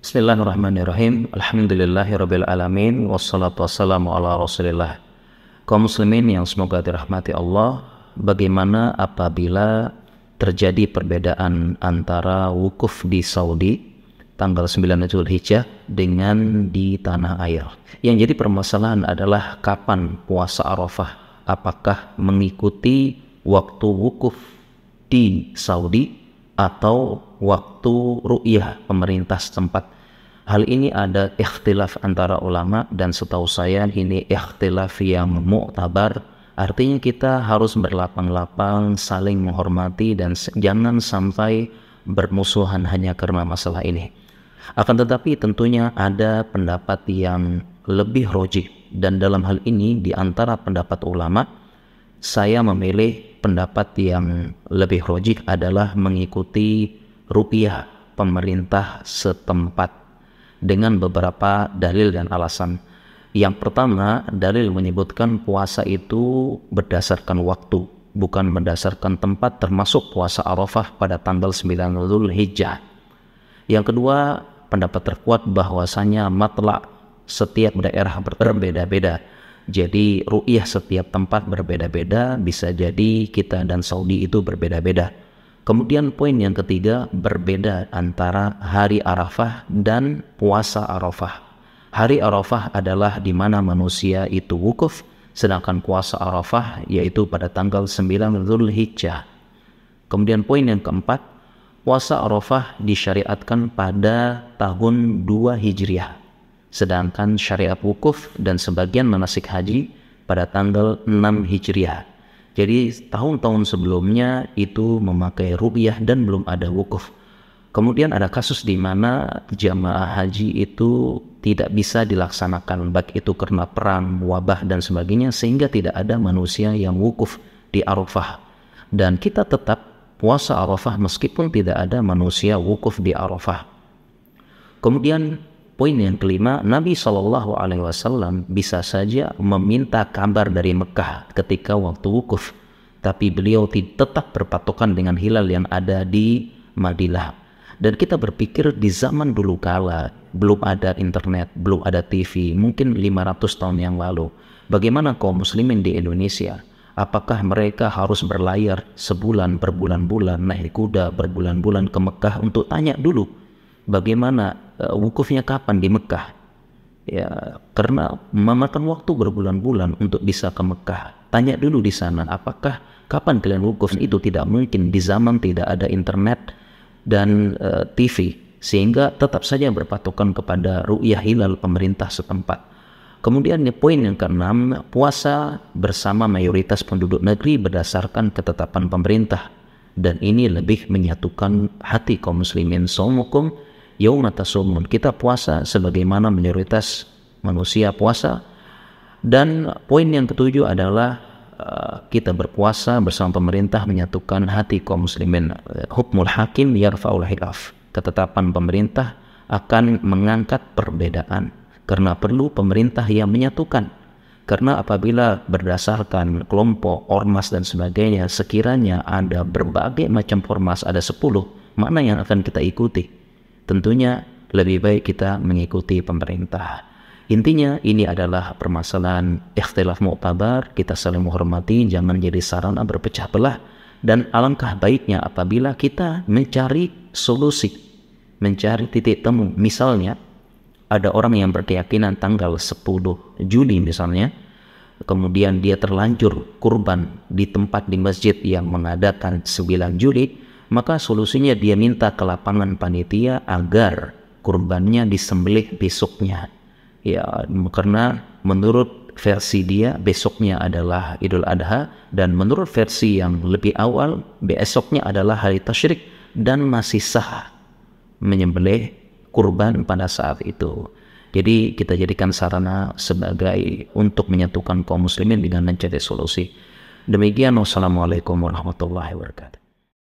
Bismillahirrahmanirrahim. Alhamdulillahirabbil alamin wassalatu wassalamu ala Rasulillah. Kaum muslimin yang semoga dirahmati Allah, bagaimana apabila terjadi perbedaan antara wukuf di Saudi tanggal 9 Zulhijjah dengan di tanah air? Yang jadi permasalahan adalah kapan puasa Arafah, apakah mengikuti waktu wukuf di Saudi atau waktu ru'yah pemerintah setempat. Hal ini ada ikhtilaf antara ulama, dan setahu saya ini ikhtilaf yang mu'tabar. Artinya kita harus berlapang-lapang saling menghormati dan jangan sampai bermusuhan hanya karena masalah ini. Akan tetapi tentunya ada pendapat yang lebih rojih, dan dalam hal ini di antara pendapat ulama, saya memilih pendapat yang lebih rojih adalah mengikuti ru'yah pemerintah setempat dengan beberapa dalil dan alasan. Yang pertama, dalil menyebutkan puasa itu berdasarkan waktu, bukan berdasarkan tempat, termasuk puasa Arafah pada tanggal 9 Zulhijjah. Yang kedua, pendapat terkuat bahwasanya matla' setiap daerah berbeda-beda. Jadi ru'yah setiap tempat berbeda-beda, bisa jadi kita dan Saudi itu berbeda-beda. Kemudian poin yang ketiga, berbeda antara hari Arafah dan puasa Arafah. Hari Arafah adalah di mana manusia itu wukuf, sedangkan puasa Arafah yaitu pada tanggal 9 Zulhijjah. Kemudian poin yang keempat, puasa Arafah disyariatkan pada tahun 2 Hijriah. Sedangkan syariat wukuf dan sebagian manasik haji pada tanggal 6 Hijriah. Jadi tahun-tahun sebelumnya itu memakai ru'yah dan belum ada wukuf. Kemudian ada kasus di mana jamaah haji itu tidak bisa dilaksanakan, baik itu karena perang, wabah dan sebagainya, sehingga tidak ada manusia yang wukuf di Arafah. Dan kita tetap puasa Arafah meskipun tidak ada manusia wukuf di Arafah. Kemudian poin yang kelima, Nabi SAW bisa saja meminta kabar dari Mekah ketika waktu wukuf, tapi beliau tetap berpatokan dengan hilal yang ada di Madinah. Dan kita berpikir di zaman dulu kala, belum ada internet, belum ada TV, mungkin 500 tahun yang lalu, bagaimana kaum muslimin di Indonesia? Apakah mereka harus berlayar sebulan, berbulan-bulan, naik kuda berbulan-bulan ke Mekah untuk tanya dulu bagaimana wukufnya kapan di Mekah? Ya, karena memakan waktu berbulan-bulan untuk bisa ke Mekah. Tanya dulu di sana, apakah kapan kalian wukuf? Itu tidak mungkin di zaman tidak ada internet dan TV, sehingga tetap saja berpatokan kepada ru'yah hilal pemerintah setempat. Kemudian poin yang keenam, puasa bersama mayoritas penduduk negeri berdasarkan ketetapan pemerintah, dan ini lebih menyatukan hati kaum muslimin. Shaumukum yauma tasumun, kita puasa sebagaimana mayoritas manusia puasa. Dan poin yang ketujuh adalah kita berpuasa bersama pemerintah menyatukan hati kaum muslimin. Hukmul hakim yarfa'ul khilaf, ketetapan pemerintah akan mengangkat perbedaan, karena perlu pemerintah yang menyatukan. Karena apabila berdasarkan kelompok, ormas dan sebagainya, sekiranya ada berbagai macam ormas, ada 10, mana yang akan kita ikuti? Tentunya lebih baik kita mengikuti pemerintah. Intinya ini adalah permasalahan ikhtilaf mu'tabar, kita saling menghormati, jangan jadi sarana berpecah belah. Dan alangkah baiknya apabila kita mencari solusi, mencari titik temu. Misalnya ada orang yang berkeyakinan tanggal 10 Juli misalnya, kemudian dia terlanjur kurban di tempat di masjid yang mengadakan 9 Juli, maka solusinya dia minta ke lapangan panitia agar kurbannya disembelih besoknya. Ya, karena menurut versi dia besoknya adalah Idul Adha, dan menurut versi yang lebih awal besoknya adalah hari tasyrik, dan masih sah menyembelih kurban pada saat itu. Jadi kita jadikan sarana sebagai untuk menyatukan kaum muslimin dengan mencari solusi. Demikian, wassalamualaikum warahmatullahi wabarakatuh.